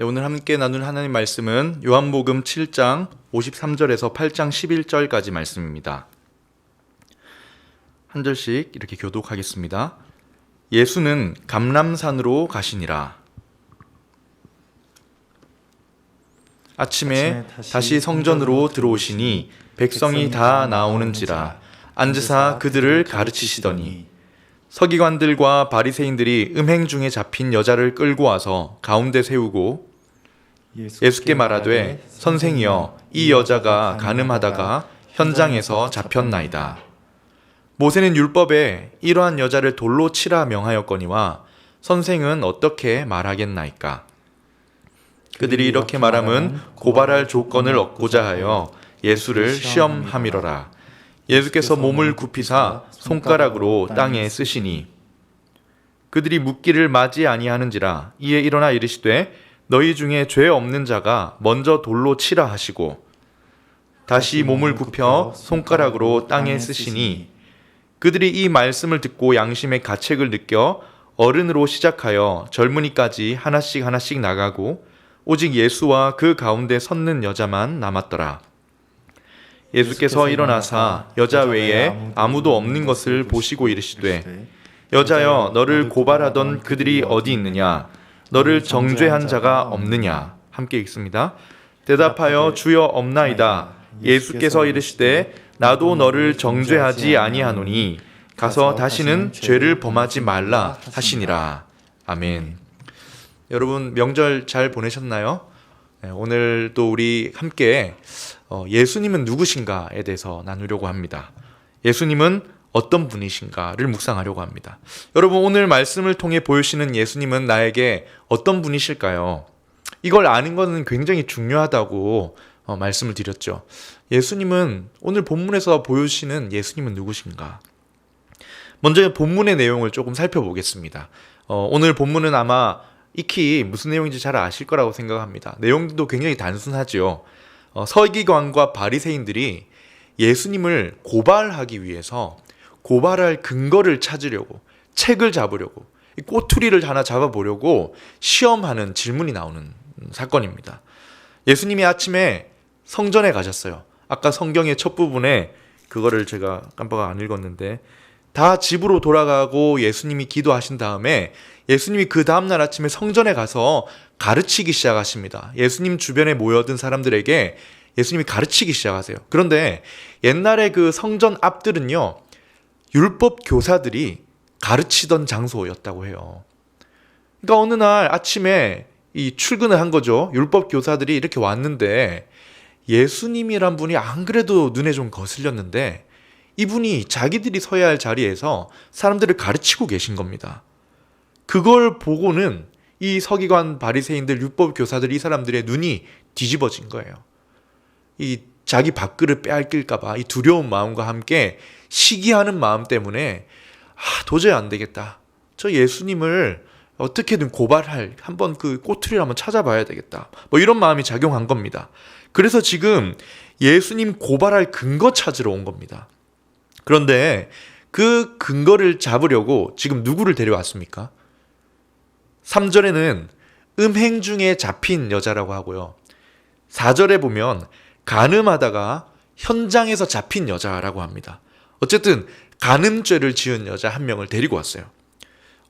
네, 오늘 함께 나눌 하나님 말씀은 요한복음 7장 53절에서 8장 11절까지 말씀입니다. 한 절씩 이렇게 교독하겠습니다. 예수는 감람산으로 가시니라. 아침에 다시 성전으로 들어오시니 백성이 다 나오는지라 앉으사 그들을 가르치시더니 서기관들과 바리새인들이 음행 중에 잡힌 여자를 끌고 와서 가운데 세우고 예수께 말하되 선생이여 이 여자가 간음하다가 현장에서 잡혔나이다. 모세는 율법에 이러한 여자를 돌로 치라 명하였거니와 선생은 어떻게 말하겠나이까? 그들이 이렇게 말함은 고발할 조건을 얻고자 하여 예수를 시험함이로라. 예수께서 몸을 굽히사 손가락으로 땅에 쓰시니 그들이 묻기를 맞이 아니하는지라. 이에 일어나 이르시되 너희 중에 죄 없는 자가 먼저 돌로 치라 하시고 다시 몸을 굽혀 손가락으로 땅에 쓰시니 그들이 이 말씀을 듣고 양심의 가책을 느껴 어른으로 시작하여 젊은이까지 하나씩 나가고 오직 예수와 그 가운데 섰는 여자만 남았더라. 예수께서 일어나사 여자 외에 아무도 없는 것을 보시고 이르시되 여자여 너를 고발하던 그들이 어디 있느냐? 너를 정죄한 자가 없느냐? 함께 읽습니다. 대답하여 주여 없나이다. 예수께서 이르시되 나도 너를 정죄하지 아니하노니 가서 다시는 죄를 범하지 말라 하시니라. 아멘. 여러분 명절 잘 보내셨나요? 오늘도 우리 함께 예수님은 누구신가에 대해서 나누려고 합니다. 예수님은 어떤 분이신가를 묵상하려고 합니다. 여러분 오늘 말씀을 통해 보여주시는 예수님은 나에게 어떤 분이실까요? 이걸 아는 것은 굉장히 중요하다고 말씀을 드렸죠. 예수님은 오늘 본문에서 보여주시는 예수님은 누구신가? 먼저 본문의 내용을 조금 살펴보겠습니다. 오늘 본문은 아마 익히 무슨 내용인지 잘 아실 거라고 생각합니다. 내용도 굉장히 단순하지요. 서기관과 바리새인들이 예수님을 고발하기 위해서 고발할 근거를 찾으려고 책을 잡으려고 꼬투리를 하나 잡아보려고 시험하는 질문이 나오는 사건입니다. 예수님이 아침에 성전에 가셨어요. 아까 성경의 첫 부분에 그거를 제가 깜빡 안 읽었는데 다 집으로 돌아가고 예수님이 기도하신 다음에 예수님이 그 다음날 아침에 성전에 가서 가르치기 시작하십니다. 예수님 주변에 모여든 사람들에게 예수님이 가르치기 시작하세요. 그런데 옛날에 그 성전 앞들은요, 율법 교사들이 가르치던 장소였다고 해요. 그러니까 어느 날 아침에 이 출근을 한 거죠. 율법 교사들이 이렇게 왔는데 예수님이란 분이 안 그래도 눈에 좀 거슬렸는데 이분이 자기들이 서야 할 자리에서 사람들을 가르치고 계신 겁니다. 그걸 보고는 이 서기관 바리새인들 율법 교사들 이 사람들의 눈이 뒤집어진 거예요. 이 자기 밥그릇 빼앗길까봐 이 두려운 마음과 함께 시기하는 마음 때문에 도저히 안 되겠다. 저 예수님을 어떻게든 고발할 한번 그 꼬투리를 한번 찾아봐야 되겠다. 이런 마음이 작용한 겁니다. 그래서 지금 예수님 고발할 근거 찾으러 온 겁니다. 그런데 그 근거를 잡으려고 지금 누구를 데려왔습니까? 3절에는 음행 중에 잡힌 여자라고 하고요. 4절에 보면 간음하다가 현장에서 잡힌 여자라고 합니다. 어쨌든 간음죄를 지은 여자 한 명을 데리고 왔어요.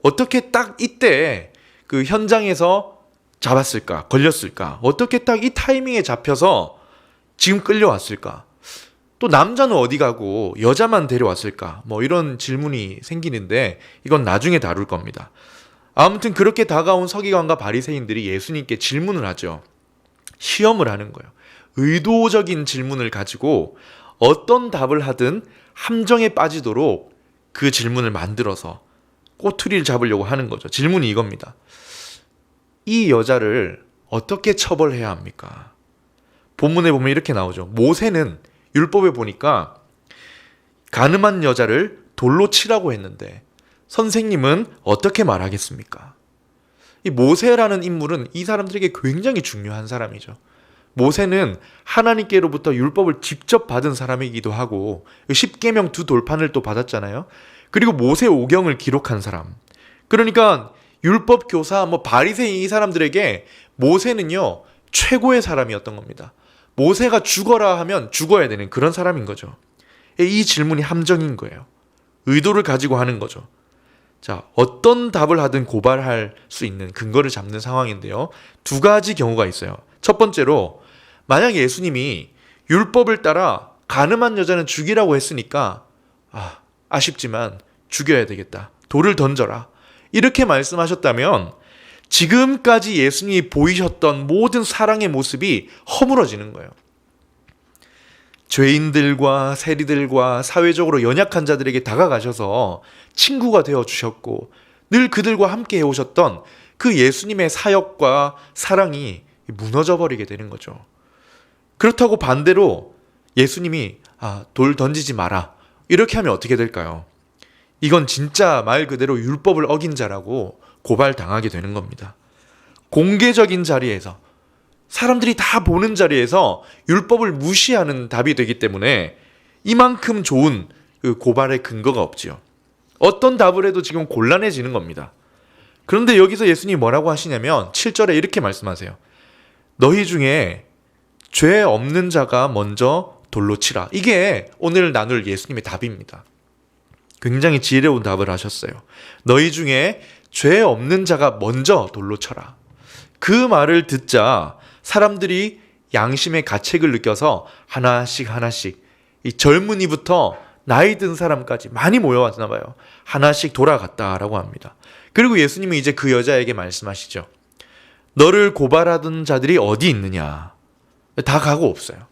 어떻게 딱 이때 그 현장에서 잡았을까? 걸렸을까? 어떻게 딱 이 타이밍에 잡혀서 지금 끌려왔을까? 또 남자는 어디 가고 여자만 데려왔을까? 이런 질문이 생기는데 이건 나중에 다룰 겁니다. 아무튼 그렇게 다가온 서기관과 바리새인들이 예수님께 질문을 하죠. 시험을 하는 거예요. 의도적인 질문을 가지고 어떤 답을 하든 함정에 빠지도록 그 질문을 만들어서 꼬투리를 잡으려고 하는 거죠. 질문이 이겁니다. 이 여자를 어떻게 처벌해야 합니까? 본문에 보면 이렇게 나오죠. 모세는 율법에 보니까 간음한 여자를 돌로 치라고 했는데 선생님은 어떻게 말하겠습니까? 이 모세라는 인물은 이 사람들에게 굉장히 중요한 사람이죠. 모세는 하나님께로부터 율법을 직접 받은 사람이기도 하고 10계명 2돌판을 또 받았잖아요. 그리고 모세 오경을 기록한 사람. 그러니까 율법 교사, 바리새인 이 사람들에게 모세는요, 최고의 사람이었던 겁니다. 모세가 죽어라 하면 죽어야 되는 그런 사람인 거죠. 이 질문이 함정인 거예요. 의도를 가지고 하는 거죠. 자, 어떤 답을 하든 고발할 수 있는 근거를 잡는 상황인데요. 두 가지 경우가 있어요. 첫 번째로, 만약 예수님이 율법을 따라 간음한 여자는 죽이라고 했으니까 아쉽지만 죽여야 되겠다. 돌을 던져라. 이렇게 말씀하셨다면 지금까지 예수님이 보이셨던 모든 사랑의 모습이 허물어지는 거예요. 죄인들과 세리들과 사회적으로 연약한 자들에게 다가가셔서 친구가 되어주셨고 늘 그들과 함께 해오셨던 그 예수님의 사역과 사랑이 무너져버리게 되는 거죠. 그렇다고 반대로 예수님이 돌 던지지 마라. 이렇게 하면 어떻게 될까요? 이건 진짜 말 그대로 율법을 어긴 자라고 고발당하게 되는 겁니다. 공개적인 자리에서, 사람들이 다 보는 자리에서 율법을 무시하는 답이 되기 때문에 이만큼 좋은 그 고발의 근거가 없지요. 어떤 답을 해도 지금 곤란해지는 겁니다. 그런데 여기서 예수님이 뭐라고 하시냐면 7절에 이렇게 말씀하세요. 너희 중에 죄 없는 자가 먼저 돌로 치라. 이게 오늘 나눌 예수님의 답입니다. 굉장히 지혜로운 답을 하셨어요. 너희 중에 죄 없는 자가 먼저 돌로 쳐라. 그 말을 듣자 사람들이 양심의 가책을 느껴서 하나씩 이 젊은이부터 나이 든 사람까지 많이 모여왔나 봐요. 하나씩 돌아갔다라고 합니다. 그리고 예수님이 이제 그 여자에게 말씀하시죠. 너를 고발하던 자들이 어디 있느냐. 다 가고 없어요.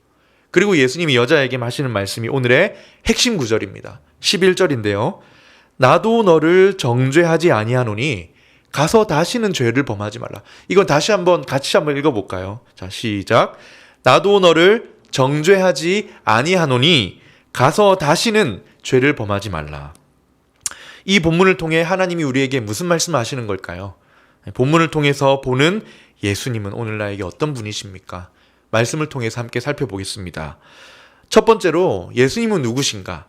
그리고 예수님이 여자에게 하시는 말씀이 오늘의 핵심 구절입니다. 11절인데요. 나도 너를 정죄하지 아니하노니 가서 다시는 죄를 범하지 말라. 이건 같이 한번 읽어볼까요? 자, 시작. 나도 너를 정죄하지 아니하노니 가서 다시는 죄를 범하지 말라. 이 본문을 통해 하나님이 우리에게 무슨 말씀을 하시는 걸까요? 본문을 통해서 보는 예수님은 오늘 나에게 어떤 분이십니까? 말씀을 통해서 함께 살펴보겠습니다. 첫 번째로 예수님은 누구신가?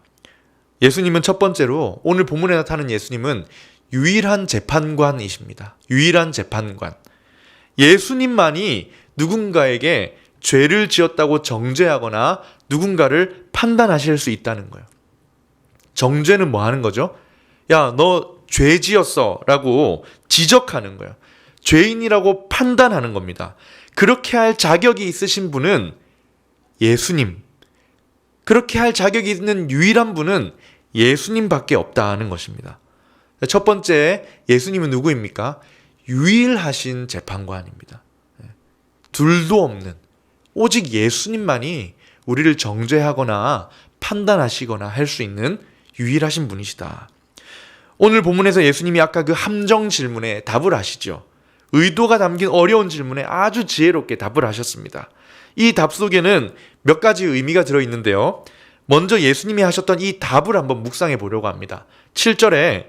예수님은 첫 번째로 오늘 본문에 나타나는 예수님은 유일한 재판관이십니다. 유일한 재판관. 예수님만이 누군가에게 죄를 지었다고 정죄하거나 누군가를 판단하실 수 있다는 거예요. 정죄는 뭐 하는 거죠? 야, 너 죄 지었어 라고 지적하는 거예요. 죄인이라고 판단하는 겁니다. 그렇게 할 자격이 있으신 분은 예수님. 그렇게 할 자격이 있는 유일한 분은 예수님밖에 없다는 것입니다. 첫 번째, 예수님은 누구입니까? 유일하신 재판관입니다. 둘도 없는, 오직 예수님만이 우리를 정죄하거나 판단하시거나 할 수 있는 유일하신 분이시다. 오늘 본문에서 예수님이 아까 그 함정 질문에 답을 하시죠. 의도가 담긴 어려운 질문에 아주 지혜롭게 답을 하셨습니다. 이 답 속에는 몇 가지 의미가 들어있는데요. 먼저 예수님이 하셨던 이 답을 한번 묵상해 보려고 합니다. 7절에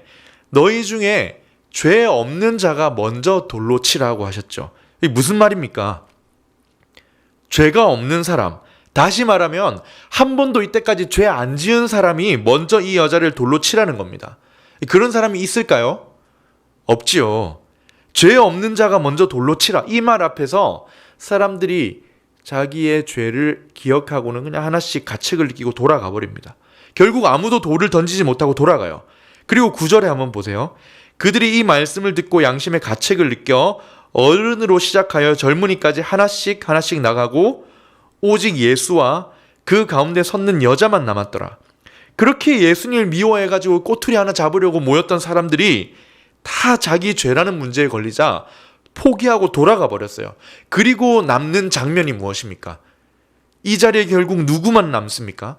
너희 중에 죄 없는 자가 먼저 돌로 치라고 하셨죠. 이게 무슨 말입니까? 죄가 없는 사람, 다시 말하면 한 번도 이때까지 죄 안 지은 사람이 먼저 이 여자를 돌로 치라는 겁니다. 그런 사람이 있을까요? 없지요. 죄 없는 자가 먼저 돌로 치라. 이 말 앞에서 사람들이 자기의 죄를 기억하고는 그냥 하나씩 가책을 느끼고 돌아가 버립니다. 결국 아무도 돌을 던지지 못하고 돌아가요. 그리고 9절에 한번 보세요. 그들이 이 말씀을 듣고 양심의 가책을 느껴 어른으로 시작하여 젊은이까지 하나씩 나가고 오직 예수와 그 가운데 섰는 여자만 남았더라. 그렇게 예수님을 미워해가지고 꼬투리 하나 잡으려고 모였던 사람들이 다 자기 죄라는 문제에 걸리자 포기하고 돌아가 버렸어요. 그리고 남는 장면이 무엇입니까? 이 자리에 결국 누구만 남습니까?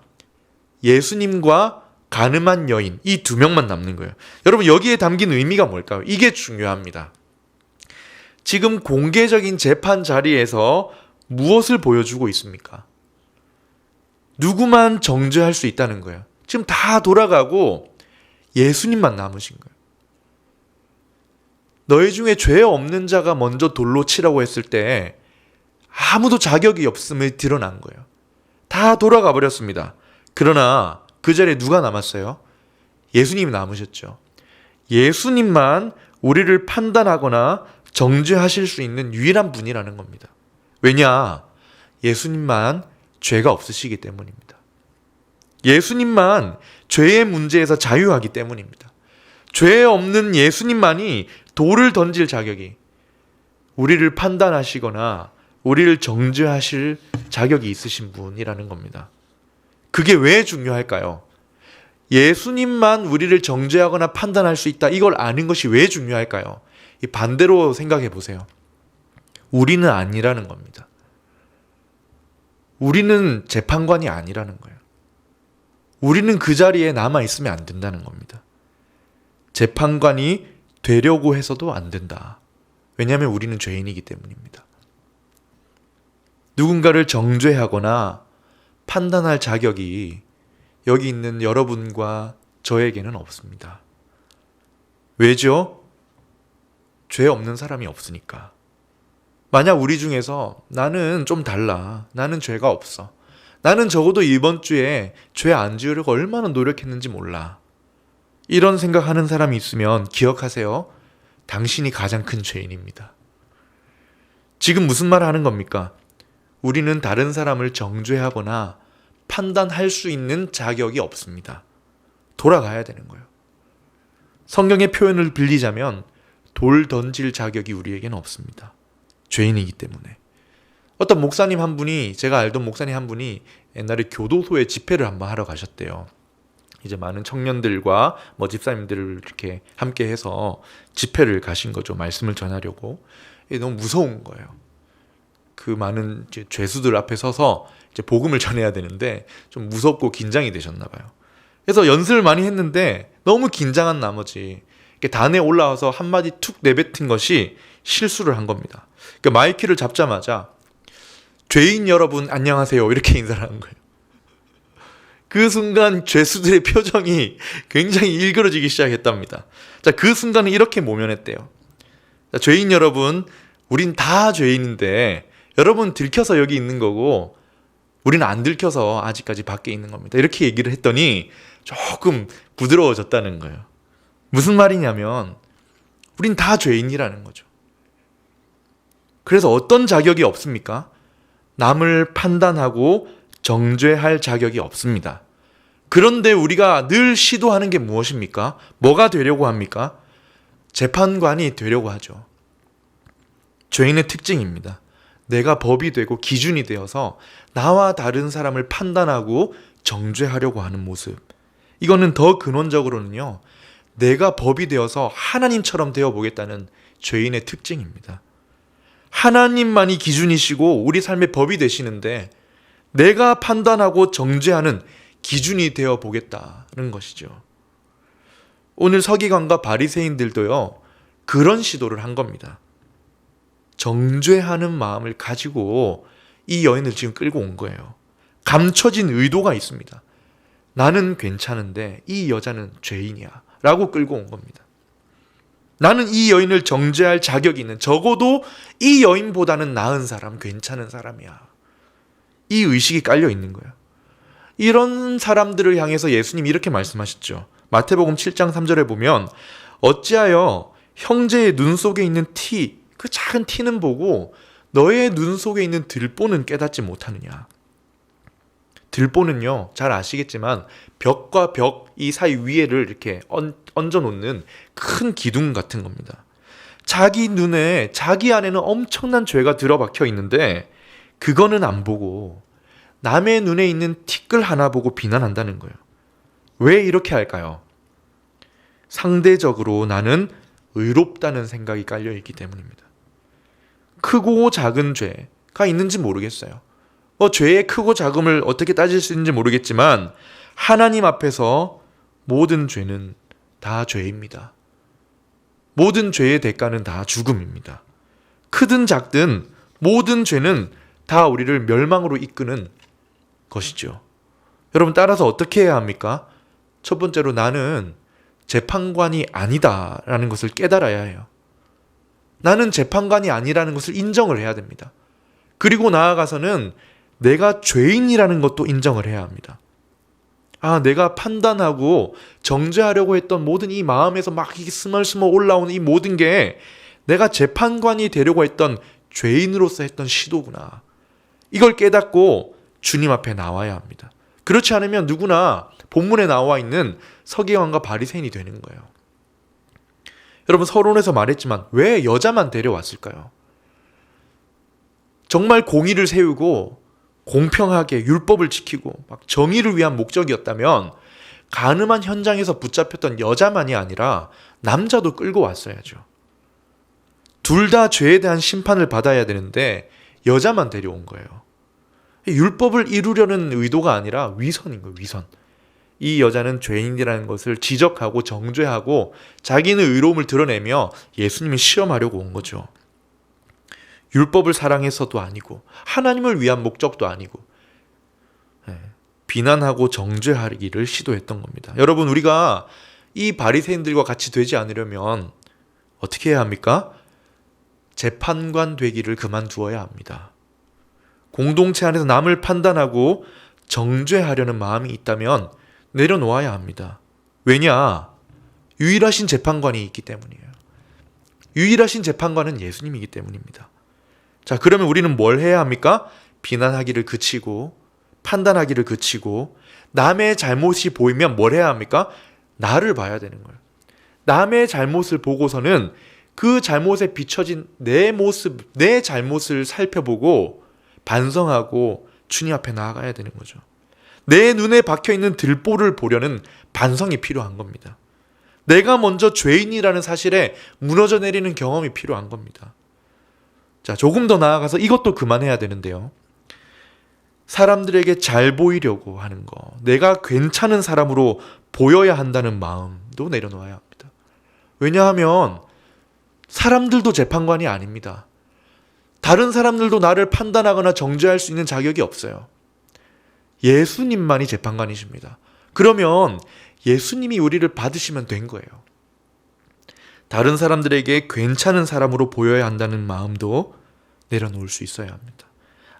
예수님과 간음한 여인, 이 두 명만 남는 거예요. 여러분, 여기에 담긴 의미가 뭘까요? 이게 중요합니다. 지금 공개적인 재판 자리에서 무엇을 보여주고 있습니까? 누구만 정죄할 수 있다는 거예요. 지금 다 돌아가고 예수님만 남으신 거예요. 너희 중에 죄 없는 자가 먼저 돌로 치라고 했을 때 아무도 자격이 없음을 드러난 거예요. 다 돌아가 버렸습니다. 그러나 그 자리에 누가 남았어요? 예수님이 남으셨죠. 예수님만 우리를 판단하거나 정죄하실 수 있는 유일한 분이라는 겁니다. 왜냐? 예수님만 죄가 없으시기 때문입니다. 예수님만 죄의 문제에서 자유하기 때문입니다. 죄 없는 예수님만이 돌을 던질 자격이, 우리를 판단하시거나 우리를 정죄하실 자격이 있으신 분이라는 겁니다. 그게 왜 중요할까요? 예수님만 우리를 정죄하거나 판단할 수 있다. 이걸 아는 것이 왜 중요할까요? 이 반대로 생각해 보세요. 우리는 아니라는 겁니다. 우리는 재판관이 아니라는 거예요. 우리는 그 자리에 남아 있으면 안 된다는 겁니다. 재판관이 되려고 해서도 안 된다. 왜냐하면 우리는 죄인이기 때문입니다. 누군가를 정죄하거나 판단할 자격이 여기 있는 여러분과 저에게는 없습니다. 왜죠? 죄 없는 사람이 없으니까. 만약 우리 중에서 나는 좀 달라, 나는 죄가 없어, 나는 적어도 이번 주에 죄 안 지으려고 얼마나 노력했는지 몰라, 이런 생각하는 사람이 있으면 기억하세요. 당신이 가장 큰 죄인입니다. 지금 무슨 말을 하는 겁니까? 우리는 다른 사람을 정죄하거나 판단할 수 있는 자격이 없습니다. 돌아가야 되는 거예요. 성경의 표현을 빌리자면 돌 던질 자격이 우리에게는 없습니다. 죄인이기 때문에. 어떤 목사님 한 분이, 제가 알던 목사님 한 분이 옛날에 교도소에 집회를 한번 하러 가셨대요. 이제 많은 청년들과 집사님들을 이렇게 함께 해서 집회를 가신 거죠. 말씀을 전하려고. 너무 무서운 거예요. 그 많은 이제 죄수들 앞에 서서 이제 복음을 전해야 되는데 좀 무섭고 긴장이 되셨나 봐요. 그래서 연습을 많이 했는데 너무 긴장한 나머지 단에 올라와서 한마디 툭 내뱉은 것이 실수를 한 겁니다. 그러니까 마이크를 잡자마자 죄인 여러분 안녕하세요 이렇게 인사를 하는 거예요. 그 순간 죄수들의 표정이 굉장히 일그러지기 시작했답니다. 자, 그 순간은 이렇게 모면했대요. 자, 죄인 여러분, 우린 다 죄인인데 여러분 들켜서 여기 있는 거고 우리는 안 들켜서 아직까지 밖에 있는 겁니다. 이렇게 얘기를 했더니 조금 부드러워졌다는 거예요. 무슨 말이냐면 우린 다 죄인이라는 거죠. 그래서 어떤 자격이 없습니까? 남을 판단하고 정죄할 자격이 없습니다. 그런데 우리가 늘 시도하는 게 무엇입니까? 뭐가 되려고 합니까? 재판관이 되려고 하죠. 죄인의 특징입니다. 내가 법이 되고 기준이 되어서 나와 다른 사람을 판단하고 정죄하려고 하는 모습. 이거는 더 근원적으로는요, 내가 법이 되어서 하나님처럼 되어보겠다는 죄인의 특징입니다. 하나님만이 기준이시고 우리 삶의 법이 되시는데 내가 판단하고 정죄하는 기준이 되어보겠다는 것이죠. 오늘 서기관과 바리새인들도요, 그런 시도를 한 겁니다. 정죄하는 마음을 가지고 이 여인을 지금 끌고 온 거예요. 감춰진 의도가 있습니다. 나는 괜찮은데 이 여자는 죄인이야 라고 끌고 온 겁니다. 나는 이 여인을 정죄할 자격이 있는, 적어도 이 여인보다는 나은 사람, 괜찮은 사람이야. 이 의식이 깔려 있는 거예요. 이런 사람들을 향해서 예수님이 이렇게 말씀하셨죠. 마태복음 7장 3절에 보면 어찌하여 형제의 눈 속에 있는 티, 그 작은 티는 보고 너의 눈 속에 있는 들보는 깨닫지 못하느냐. 들보는요, 잘 아시겠지만 벽과 벽 이 사이 위에를 이렇게 얹어 놓는 큰 기둥 같은 겁니다. 자기 눈에, 자기 안에는 엄청난 죄가 들어박혀 있는데 그거는 안 보고 남의 눈에 있는 티끌 하나 보고 비난한다는 거예요. 왜 이렇게 할까요? 상대적으로 나는 의롭다는 생각이 깔려있기 때문입니다. 크고 작은 죄가 있는지 모르겠어요. 죄의 크고 작음을 어떻게 따질 수 있는지 모르겠지만 하나님 앞에서 모든 죄는 다 죄입니다. 모든 죄의 대가는 다 죽음입니다. 크든 작든 모든 죄는 다 우리를 멸망으로 이끄는 것이죠. 여러분, 따라서 어떻게 해야 합니까? 첫 번째로 나는 재판관이 아니다라는 것을 깨달아야 해요. 나는 재판관이 아니라는 것을 인정을 해야 됩니다. 그리고 나아가서는 내가 죄인이라는 것도 인정을 해야 합니다. 내가 판단하고 정죄하려고 했던 모든 이 마음에서 막 스멀스멀 올라오는 이 모든 게 내가 재판관이 되려고 했던 죄인으로서 했던 시도구나. 이걸 깨닫고 주님 앞에 나와야 합니다. 그렇지 않으면 누구나 본문에 나와 있는 서기관과 바리새인이 되는 거예요. 여러분, 서론에서 말했지만 왜 여자만 데려왔을까요? 정말 공의를 세우고 공평하게 율법을 지키고 막 정의를 위한 목적이었다면 간음한 현장에서 붙잡혔던 여자만이 아니라 남자도 끌고 왔어야죠. 둘 다 죄에 대한 심판을 받아야 되는데 여자만 데려온 거예요. 율법을 이루려는 의도가 아니라 위선인 거예요. 위선. 이 여자는 죄인이라는 것을 지적하고 정죄하고 자기는 의로움을 드러내며 예수님을 시험하려고 온 거죠. 율법을 사랑해서도 아니고 하나님을 위한 목적도 아니고 비난하고 정죄하기를 시도했던 겁니다. 여러분, 우리가 이 바리새인들과 같이 되지 않으려면 어떻게 해야 합니까? 재판관 되기를 그만두어야 합니다. 공동체 안에서 남을 판단하고 정죄하려는 마음이 있다면 내려놓아야 합니다. 왜냐? 유일하신 재판관이 있기 때문이에요. 유일하신 재판관은 예수님이기 때문입니다. 자, 그러면 우리는 뭘 해야 합니까? 비난하기를 그치고 판단하기를 그치고 남의 잘못이 보이면 뭘 해야 합니까? 나를 봐야 되는 거예요. 남의 잘못을 보고서는 그 잘못에 비춰진 내 모습, 내 잘못을 살펴보고 반성하고 주님 앞에 나아가야 되는 거죠. 내 눈에 박혀있는 들보를 보려는 반성이 필요한 겁니다. 내가 먼저 죄인이라는 사실에 무너져 내리는 경험이 필요한 겁니다. 자, 조금 더 나아가서 이것도 그만해야 되는데요. 사람들에게 잘 보이려고 하는 거, 내가 괜찮은 사람으로 보여야 한다는 마음도 내려놓아야 합니다. 왜냐하면 사람들도 재판관이 아닙니다. 다른 사람들도 나를 판단하거나 정죄할 수 있는 자격이 없어요. 예수님만이 재판관이십니다. 그러면 예수님이 우리를 받으시면 된 거예요. 다른 사람들에게 괜찮은 사람으로 보여야 한다는 마음도 내려놓을 수 있어야 합니다.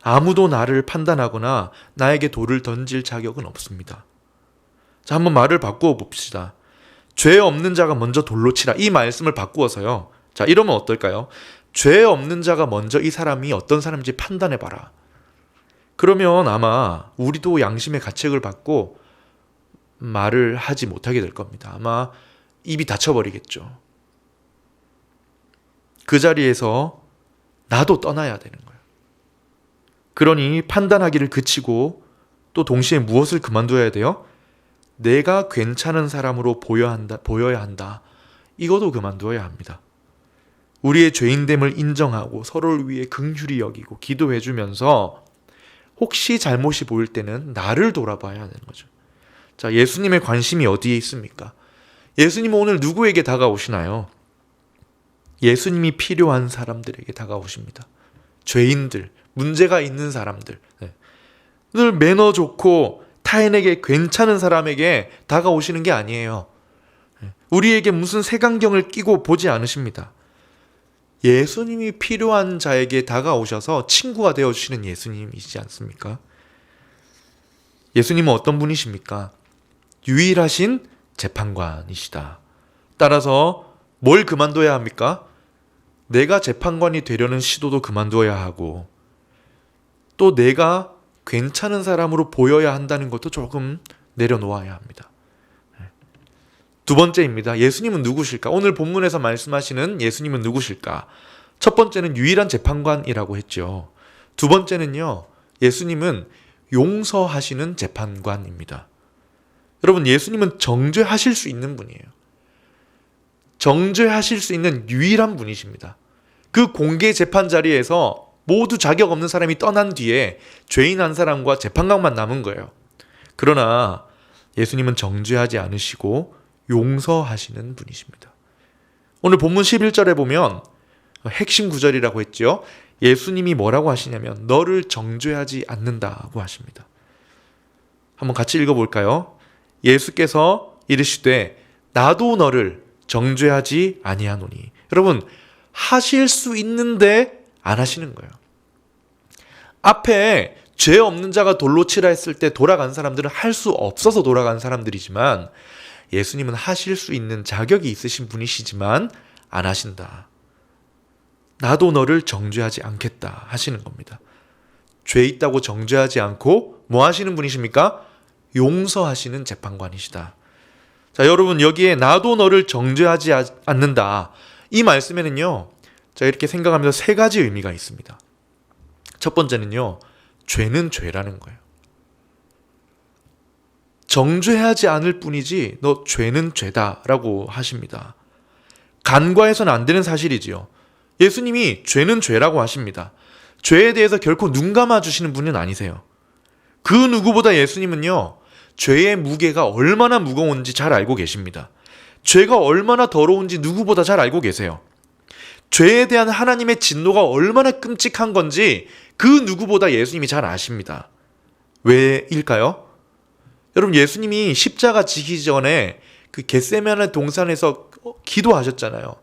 아무도 나를 판단하거나 나에게 돌을 던질 자격은 없습니다. 자, 한번 말을 바꾸어 봅시다. 죄 없는 자가 먼저 돌로 치라. 이 말씀을 바꾸어서요. 자, 이러면 어떨까요? 죄 없는 자가 먼저 이 사람이 어떤 사람인지 판단해봐라. 그러면 아마 우리도 양심의 가책을 받고 말을 하지 못하게 될 겁니다. 아마 입이 닫혀버리겠죠. 그 자리에서 나도 떠나야 되는 거예요. 그러니 판단하기를 그치고 또 동시에 무엇을 그만둬야 돼요? 내가 괜찮은 사람으로 보여야 한다. 이것도 그만두어야 합니다. 우리의 죄인됨을 인정하고 서로를 위해 긍휼히 여기고 기도해주면서 혹시 잘못이 보일 때는 나를 돌아봐야 하는 거죠. 자, 예수님의 관심이 어디에 있습니까? 예수님은 오늘 누구에게 다가오시나요? 예수님이 필요한 사람들에게 다가오십니다. 죄인들, 문제가 있는 사람들, 늘 매너 좋고 타인에게 괜찮은 사람에게 다가오시는 게 아니에요. 우리에게 무슨 색안경을 끼고 보지 않으십니다. 예수님이 필요한 자에게 다가오셔서 친구가 되어주시는 예수님이시지 않습니까? 예수님은 어떤 분이십니까? 유일하신 재판관이시다. 따라서 뭘 그만둬야 합니까? 내가 재판관이 되려는 시도도 그만두어야 하고 또 내가 괜찮은 사람으로 보여야 한다는 것도 조금 내려놓아야 합니다. 두 번째입니다. 예수님은 누구실까? 오늘 본문에서 말씀하시는 예수님은 누구실까? 첫 번째는 유일한 재판관이라고 했죠. 두 번째는요, 예수님은 용서하시는 재판관입니다. 여러분, 예수님은 정죄하실 수 있는 분이에요. 정죄하실 수 있는 유일한 분이십니다. 그 공개 재판 자리에서 모두 자격 없는 사람이 떠난 뒤에 죄인 한 사람과 재판관만 남은 거예요. 그러나 예수님은 정죄하지 않으시고 용서하시는 분이십니다. 오늘 본문 11절에 보면 핵심 구절이라고 했죠. 예수님이 뭐라고 하시냐면 너를 정죄하지 않는다고 하십니다. 한번 같이 읽어볼까요? 예수께서 이르시되 나도 너를 정죄하지 아니하노니. 여러분, 하실 수 있는데 안 하시는 거예요. 앞에 죄 없는 자가 돌로 치라 했을 때 돌아간 사람들은 할 수 없어서 돌아간 사람들이지만 예수님은 하실 수 있는 자격이 있으신 분이시지만 안 하신다. 나도 너를 정죄하지 않겠다 하시는 겁니다. 죄 있다고 정죄하지 않고 뭐 하시는 분이십니까? 용서하시는 재판관이시다. 자, 여러분, 여기에 나도 너를 정죄하지 않는다, 이 말씀에는요, 자, 이렇게 생각하면서 세 가지 의미가 있습니다. 첫 번째는요, 죄는 죄라는 거예요. 정죄하지 않을 뿐이지 너 죄는 죄다라고 하십니다. 간과해서는 안 되는 사실이지요. 예수님이 죄는 죄라고 하십니다. 죄에 대해서 결코 눈 감아주시는 분은 아니세요. 그 누구보다 예수님은요, 죄의 무게가 얼마나 무거운지 잘 알고 계십니다. 죄가 얼마나 더러운지 누구보다 잘 알고 계세요. 죄에 대한 하나님의 진노가 얼마나 끔찍한 건지 그 누구보다 예수님이 잘 아십니다. 왜일까요? 여러분, 예수님이 십자가 지기 전에 그 겟세마네 동산에서 기도하셨잖아요.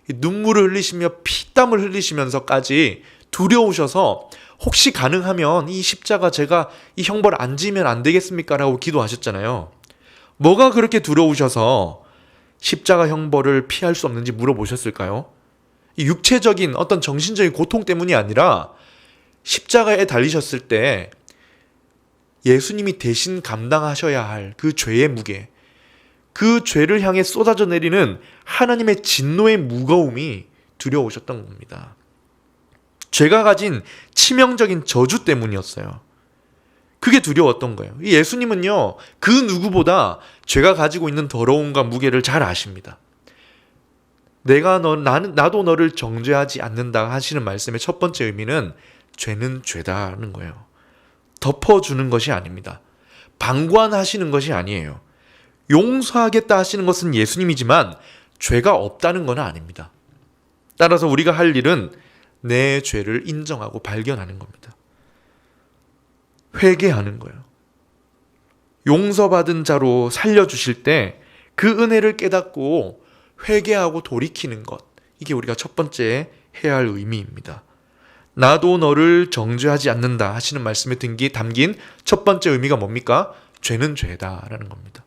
눈물을 흘리시며 피땀을 흘리시면서까지 두려우셔서 혹시 가능하면 이 십자가 제가 이 형벌 안 지면 안 되겠습니까? 라고 기도하셨잖아요. 뭐가 그렇게 두려우셔서 십자가 형벌을 피할 수 없는지 물어보셨을까요? 육체적인 어떤 정신적인 고통 때문이 아니라 십자가에 달리셨을 때 예수님이 대신 감당하셔야 할 그 죄의 무게, 그 죄를 향해 쏟아져 내리는 하나님의 진노의 무거움이 두려우셨던 겁니다. 죄가 가진 치명적인 저주 때문이었어요. 그게 두려웠던 거예요. 예수님은요, 그 누구보다 죄가 가지고 있는 더러움과 무게를 잘 아십니다. 나도 너를 정죄하지 않는다 하시는 말씀의 첫 번째 의미는 죄는 죄다라는 거예요. 덮어주는 것이 아닙니다. 방관하시는 것이 아니에요. 용서하겠다 하시는 것은 예수님이지만 죄가 없다는 건 아닙니다. 따라서 우리가 할 일은 내 죄를 인정하고 발견하는 겁니다. 회개하는 거예요. 용서받은 자로 살려주실 때 그 은혜를 깨닫고 회개하고 돌이키는 것, 이게 우리가 첫 번째 해야 할 의미입니다. 나도 너를 정죄하지 않는다 하시는 말씀에 담긴 첫 번째 의미가 뭡니까? 죄는 죄다라는 겁니다.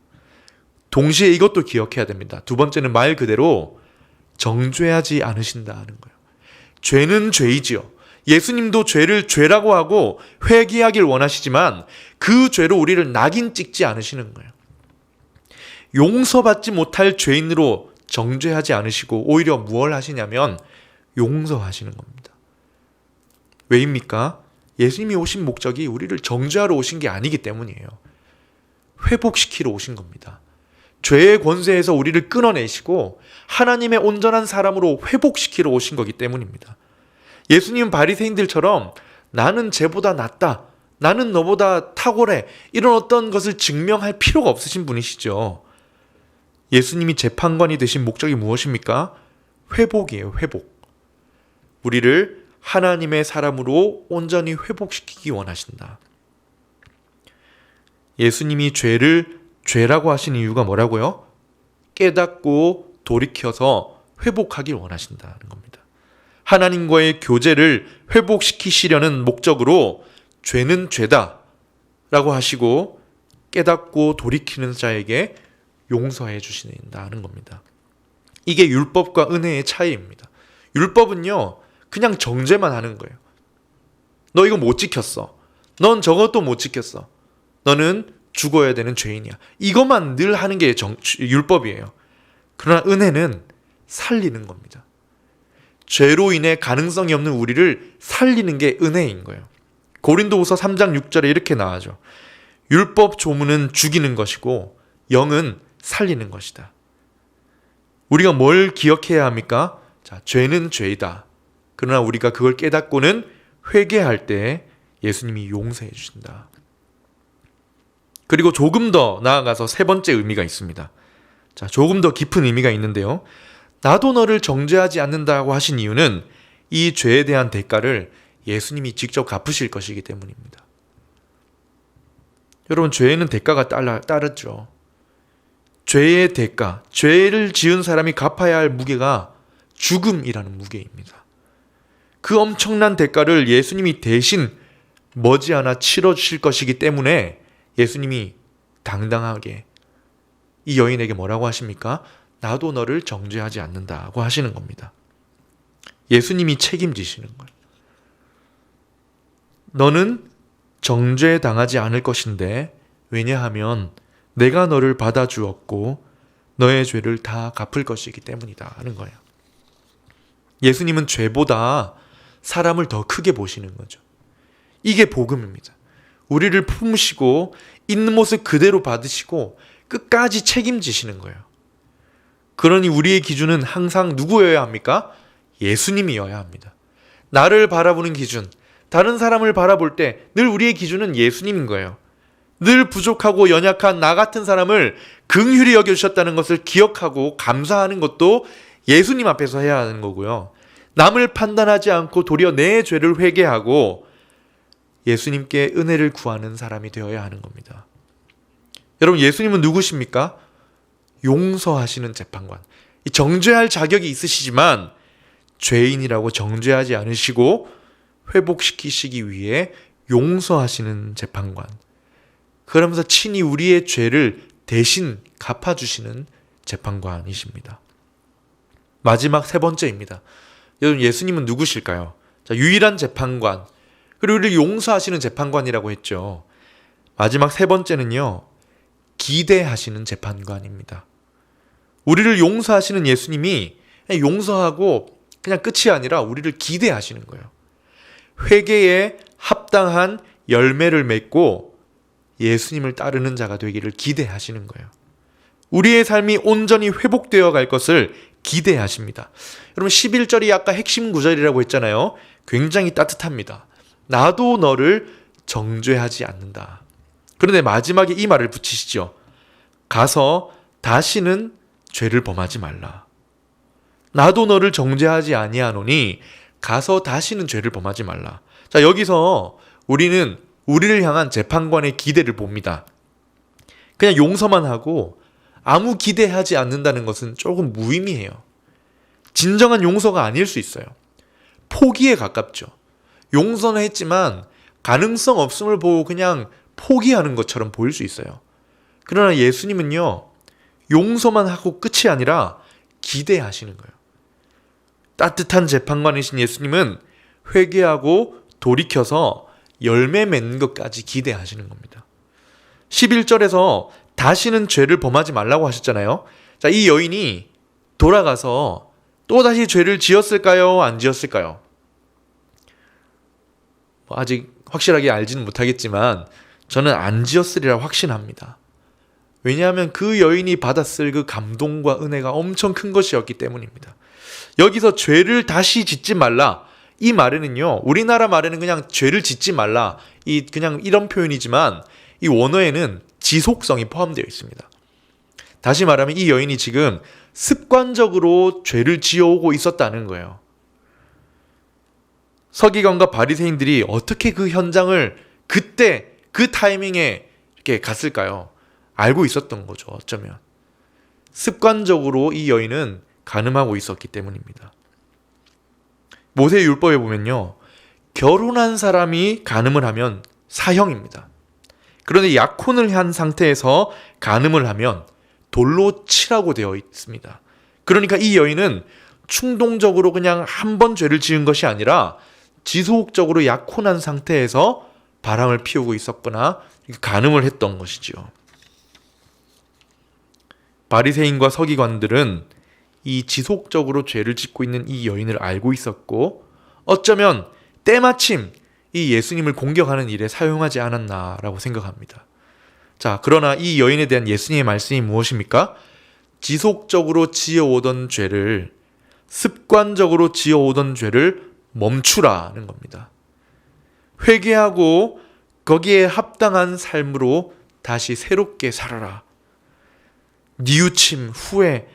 동시에 이것도 기억해야 됩니다. 두 번째는 말 그대로 정죄하지 않으신다는 거예요. 죄는 죄이지요. 예수님도 죄를 죄라고 하고 회개하길 원하시지만 그 죄로 우리를 낙인 찍지 않으시는 거예요. 용서받지 못할 죄인으로 정죄하지 않으시고 오히려 무엇을 하시냐면 용서하시는 겁니다. 왜입니까? 예수님이 오신 목적이 우리를 정죄하러 오신 게 아니기 때문이에요. 회복시키러 오신 겁니다. 죄의 권세에서 우리를 끊어내시고 하나님의 온전한 사람으로 회복시키러 오신 거기 때문입니다. 예수님은 바리새인들처럼 나는 쟤보다 낫다, 나는 너보다 탁월해, 이런 어떤 것을 증명할 필요가 없으신 분이시죠. 예수님이 재판관이 되신 목적이 무엇입니까? 회복이에요. 회복. 우리를 하나님의 사람으로 온전히 회복시키기 원하신다. 예수님이 죄를 죄라고 하신 이유가 뭐라고요? 깨닫고 돌이켜서 회복하길 원하신다는 겁니다. 하나님과의 교제를 회복시키시려는 목적으로 죄는 죄다 라고 하시고 깨닫고 돌이키는 자에게 용서해 주신다는 겁니다. 이게 율법과 은혜의 차이입니다. 율법은요, 그냥 정죄만 하는 거예요. 너 이거 못 지켰어. 넌 저것도 못 지켰어. 너는 죽어야 되는 죄인이야. 이것만 늘 하는 게 율법이에요. 그러나 은혜는 살리는 겁니다. 죄로 인해 가능성이 없는 우리를 살리는 게 은혜인 거예요. 고린도후서 3장 6절에 이렇게 나와죠. 율법 조문은 죽이는 것이고 영은 살리는 것이다. 우리가 뭘 기억해야 합니까? 자, 죄는 죄이다. 그러나 우리가 그걸 깨닫고는 회개할 때 예수님이 용서해 주신다. 그리고 조금 더 나아가서 세 번째 의미가 있습니다. 자, 조금 더 깊은 의미가 있는데요. 나도 너를 정죄하지 않는다고 하신 이유는 이 죄에 대한 대가를 예수님이 직접 갚으실 것이기 때문입니다. 여러분, 죄에는 대가가 따르죠. 죄의 대가, 죄를 지은 사람이 갚아야 할 무게가 죽음이라는 무게입니다. 그 엄청난 대가를 예수님이 대신 머지않아 치러주실 것이기 때문에 예수님이 당당하게 이 여인에게 뭐라고 하십니까? 나도 너를 정죄하지 않는다고 하시는 겁니다. 예수님이 책임지시는 거예요. 너는 정죄당하지 않을 것인데, 왜냐하면 내가 너를 받아주었고 너의 죄를 다 갚을 것이기 때문이다 하는 거예요. 예수님은 죄보다 사람을 더 크게 보시는 거죠. 이게 복음입니다. 우리를 품으시고 있는 모습 그대로 받으시고 끝까지 책임지시는 거예요. 그러니 우리의 기준은 항상 누구여야 합니까? 예수님이어야 합니다. 나를 바라보는 기준, 다른 사람을 바라볼 때 늘 우리의 기준은 예수님인 거예요. 늘 부족하고 연약한 나 같은 사람을 긍휼히 여겨주셨다는 것을 기억하고 감사하는 것도 예수님 앞에서 해야 하는 거고요. 남을 판단하지 않고 도리어 내 죄를 회개하고 예수님께 은혜를 구하는 사람이 되어야 하는 겁니다. 여러분, 예수님은 누구십니까? 용서하시는 재판관. 정죄할 자격이 있으시지만 죄인이라고 정죄하지 않으시고 회복시키시기 위해 용서하시는 재판관. 그러면서 친히 우리의 죄를 대신 갚아주시는 재판관이십니다. 마지막 세 번째입니다. 여러분, 예수님은 누구실까요? 자, 유일한 재판관, 그리고 우리를 용서하시는 재판관이라고 했죠. 마지막 세 번째는요, 기대하시는 재판관입니다. 우리를 용서하시는 예수님이 그냥 용서하고 그냥 끝이 아니라 우리를 기대하시는 거예요. 회개에 합당한 열매를 맺고 예수님을 따르는 자가 되기를 기대하시는 거예요. 우리의 삶이 온전히 회복되어 갈 것을 기대하십니다. 여러분, 11절이 아까 핵심 구절이라고 했잖아요. 굉장히 따뜻합니다. 나도 너를 정죄하지 않는다. 그런데 마지막에 이 말을 붙이시죠. 가서 다시는 죄를 범하지 말라. 나도 너를 정죄하지 아니하노니 가서 다시는 죄를 범하지 말라. 자, 여기서 우리는 우리를 향한 재판관의 기대를 봅니다. 그냥 용서만 하고 아무 기대하지 않는다는 것은 조금 무의미해요. 진정한 용서가 아닐 수 있어요. 포기에 가깝죠. 용서는 했지만 가능성 없음을 보고 그냥 포기하는 것처럼 보일 수 있어요. 그러나 예수님은요, 용서만 하고 끝이 아니라 기대하시는 거예요. 따뜻한 재판관이신 예수님은 회개하고 돌이켜서 열매 맺는 것까지 기대하시는 겁니다. 11절에서 다시는 죄를 범하지 말라고 하셨잖아요. 자, 이 여인이 돌아가서 또다시 죄를 지었을까요? 안 지었을까요? 아직 확실하게 알지는 못하겠지만 저는 안 지었으리라 확신합니다. 왜냐하면 그 여인이 받았을 그 감동과 은혜가 엄청 큰 것이었기 때문입니다. 여기서 죄를 다시 짓지 말라, 이 말에는요, 우리나라 말에는 그냥 죄를 짓지 말라, 그냥 이런 표현이지만 이 원어에는 지속성이 포함되어 있습니다. 다시 말하면 이 여인이 지금 습관적으로 죄를 지어오고 있었다는 거예요. 서기관과 바리새인들이 어떻게 그 현장을 그때 그 타이밍에 이렇게 갔을까요? 알고 있었던 거죠. 어쩌면 습관적으로 이 여인은 간음하고 있었기 때문입니다. 모세 율법에 보면요, 결혼한 사람이 간음을 하면 사형입니다. 그런데 약혼을 한 상태에서 간음을 하면 돌로 치라고 되어 있습니다. 그러니까 이 여인은 충동적으로 그냥 한 번 죄를 지은 것이 아니라 지속적으로 약혼한 상태에서 바람을 피우고 있었거나 간음을 했던 것이죠. 바리새인과 서기관들은 이 지속적으로 죄를 짓고 있는 이 여인을 알고 있었고, 어쩌면 때마침 이 예수님을 공격하는 일에 사용하지 않았나라고 생각합니다. 자, 그러나 이 여인에 대한 예수님의 말씀이 무엇입니까? 지속적으로 지어오던 죄를, 습관적으로 지어오던 죄를 멈추라는 겁니다. 회개하고 거기에 합당한 삶으로 다시 새롭게 살아라. 뉘우침, 후회,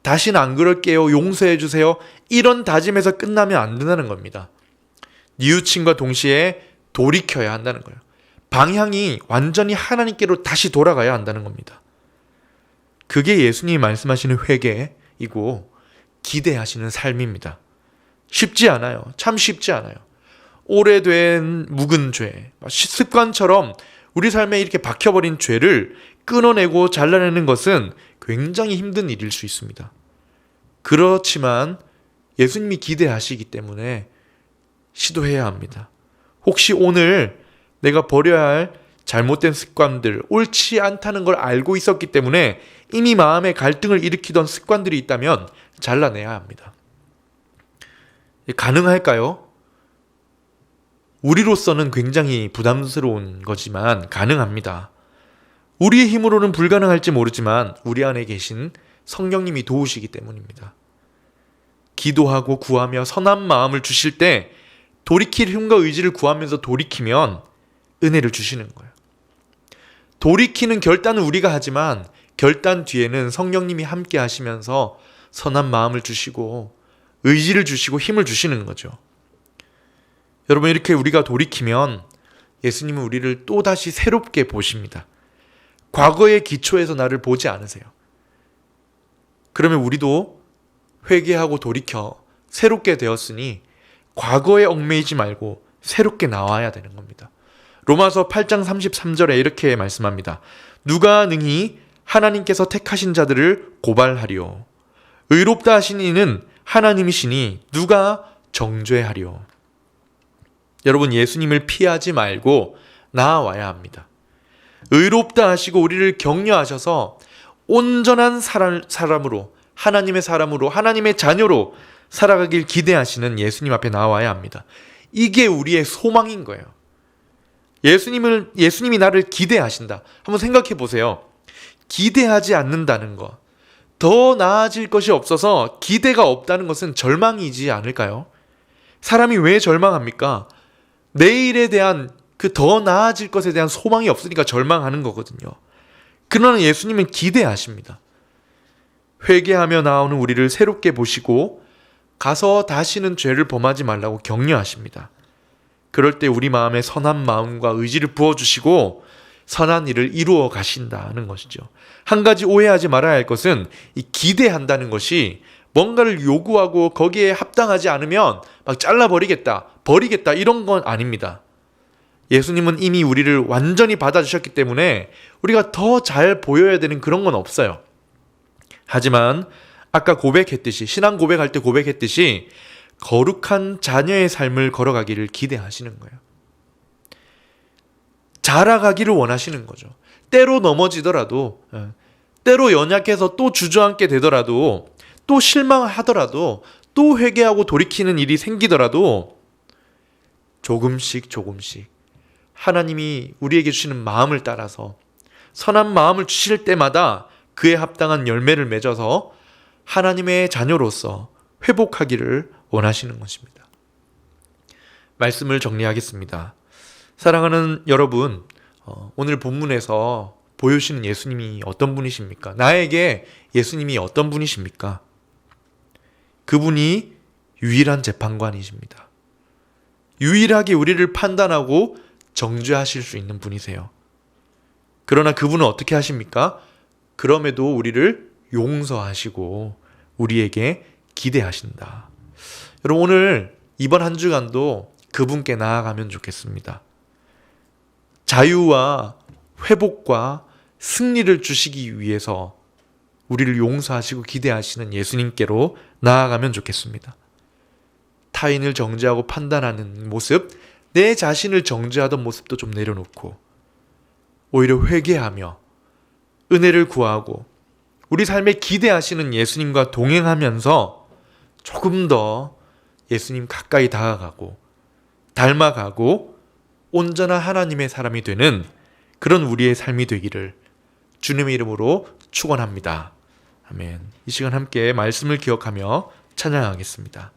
다시는 안 그럴게요, 용서해 주세요, 이런 다짐에서 끝나면 안 된다는 겁니다. 뉘우침과 동시에 돌이켜야 한다는 거예요. 방향이 완전히 하나님께로 다시 돌아가야 한다는 겁니다. 그게 예수님이 말씀하시는 회개이고 기대하시는 삶입니다. 쉽지 않아요. 참 쉽지 않아요. 오래된 묵은 죄, 습관처럼 우리 삶에 이렇게 박혀버린 죄를 끊어내고 잘라내는 것은 굉장히 힘든 일일 수 있습니다. 그렇지만 예수님이 기대하시기 때문에 시도해야 합니다. 혹시 오늘 내가 버려야 할 잘못된 습관들, 옳지 않다는 걸 알고 있었기 때문에 이미 마음에 갈등을 일으키던 습관들이 있다면 잘라내야 합니다. 가능할까요? 우리로서는 굉장히 부담스러운 거지만 가능합니다. 우리의 힘으로는 불가능할지 모르지만 우리 안에 계신 성령님이 도우시기 때문입니다. 기도하고 구하며 선한 마음을 주실 때 돌이킬 힘과 의지를 구하면서 돌이키면 은혜를 주시는 거예요. 돌이키는 결단은 우리가 하지만 결단 뒤에는 성령님이 함께 하시면서 선한 마음을 주시고 의지를 주시고 힘을 주시는 거죠. 여러분, 이렇게 우리가 돌이키면 예수님은 우리를 또다시 새롭게 보십니다. 과거의 기초에서 나를 보지 않으세요. 그러면 우리도 회개하고 돌이켜 새롭게 되었으니 과거에 얽매이지 말고 새롭게 나와야 되는 겁니다. 로마서 8장 33절에 이렇게 말씀합니다. 누가 능히 하나님께서 택하신 자들을 고발하리요. 의롭다 하신 이는 하나님이시니 누가 정죄하리요. 여러분, 예수님을 피하지 말고 나아와야 합니다. 의롭다 하시고 우리를 격려하셔서 온전한 사람으로, 하나님의 사람으로, 하나님의 자녀로 살아가길 기대하시는 예수님 앞에 나와야 합니다. 이게 우리의 소망인 거예요. 예수님이 나를 기대하신다. 한번 생각해 보세요. 기대하지 않는다는 것, 더 나아질 것이 없어서 기대가 없다는 것은 절망이지 않을까요? 사람이 왜 절망합니까? 내일에 대한 그 더 나아질 것에 대한 소망이 없으니까 절망하는 거거든요. 그러나 예수님은 기대하십니다. 회개하며 나오는 우리를 새롭게 보시고 가서 다시는 죄를 범하지 말라고 격려하십니다. 그럴 때 우리 마음에 선한 마음과 의지를 부어주시고 선한 일을 이루어 가신다는 것이죠. 한 가지 오해하지 말아야 할 것은 이 기대한다는 것이 뭔가를 요구하고 거기에 합당하지 않으면 막 잘라버리겠다, 버리겠다 이런 건 아닙니다. 예수님은 이미 우리를 완전히 받아주셨기 때문에 우리가 더 잘 보여야 되는 그런 건 없어요. 하지만 아까 고백했듯이, 신앙 고백할 때 고백했듯이 거룩한 자녀의 삶을 걸어가기를 기대하시는 거예요. 자라가기를 원하시는 거죠. 때로 넘어지더라도, 때로 연약해서 또 주저앉게 되더라도, 또 실망하더라도, 또 회개하고 돌이키는 일이 생기더라도 조금씩 하나님이 우리에게 주시는 마음을 따라서 선한 마음을 주실 때마다 그에 합당한 열매를 맺어서 하나님의 자녀로서 회복하기를 원하시는 것입니다. 말씀을 정리하겠습니다. 사랑하는 여러분, 오늘 본문에서 보여주시는 예수님이 어떤 분이십니까? 나에게 예수님이 어떤 분이십니까? 그분이 유일한 재판관이십니다. 유일하게 우리를 판단하고 정죄하실 수 있는 분이세요. 그러나 그분은 어떻게 하십니까? 그럼에도 우리를 용서하시고 우리에게 기대하신다. 여러분, 오늘 이번 한 주간도 그분께 나아가면 좋겠습니다. 자유와 회복과 승리를 주시기 위해서 우리를 용서하시고 기대하시는 예수님께로 나아가면 좋겠습니다. 타인을 정죄하고 판단하는 모습, 내 자신을 정죄하던 모습도 좀 내려놓고 오히려 회개하며 은혜를 구하고 우리 삶에 기대하시는 예수님과 동행하면서 조금 더 예수님 가까이 다가가고 닮아가고 온전한 하나님의 사람이 되는 그런 우리의 삶이 되기를 주님의 이름으로 축원합니다. 아멘. 이 시간 함께 말씀을 기억하며 찬양하겠습니다.